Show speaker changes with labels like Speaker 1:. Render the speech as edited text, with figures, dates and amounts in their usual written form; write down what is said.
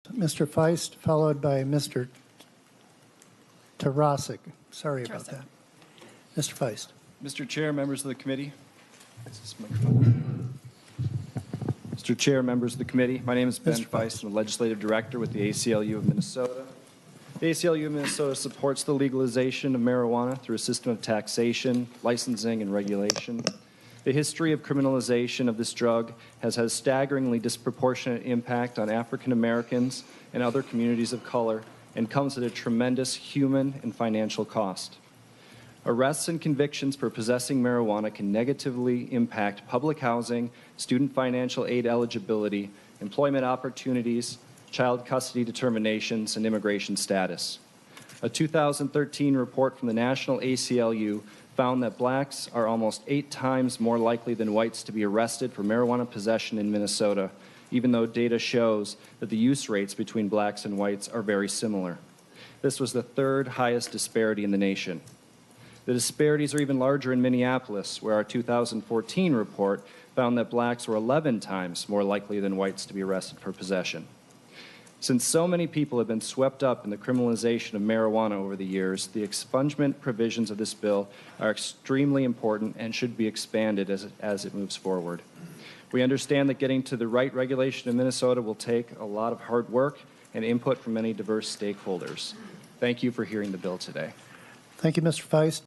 Speaker 1: Mr. Feist, followed by Mr. Tarasik. Sorry about that. Mr. Feist.
Speaker 2: Mr. Chair, members of the committee. Is this microphone? Mr. Chair, members of the committee, my name is Ben Feist. I'm a legislative director with the ACLU of Minnesota. The ACLU of Minnesota supports the legalization of marijuana through a system of taxation, licensing, and regulation. The history of criminalization of this drug has had a staggeringly disproportionate impact on African Americans and other communities of color and comes at a tremendous human and financial cost. Arrests and convictions for possessing marijuana can negatively impact public housing, student financial aid eligibility, employment opportunities, child custody determinations, and immigration status. A 2013 report from the National ACLU found that blacks are almost 8 times more likely than whites to be arrested for marijuana possession in Minnesota, even though data shows that the use rates between blacks and whites are very similar. This was the 3rd highest disparity in the nation. The disparities are even larger in Minneapolis, where our 2014 report found that blacks were 11 times more likely than whites to be arrested for possession. Since so many people have been swept up in the criminalization of marijuana over the years, the expungement provisions of this bill are extremely important and should be expanded as it moves forward. We understand that getting to the right regulation in Minnesota will take a lot of hard work and input from many diverse stakeholders. Thank you for hearing the bill today.
Speaker 1: Thank you, Mr. Feist.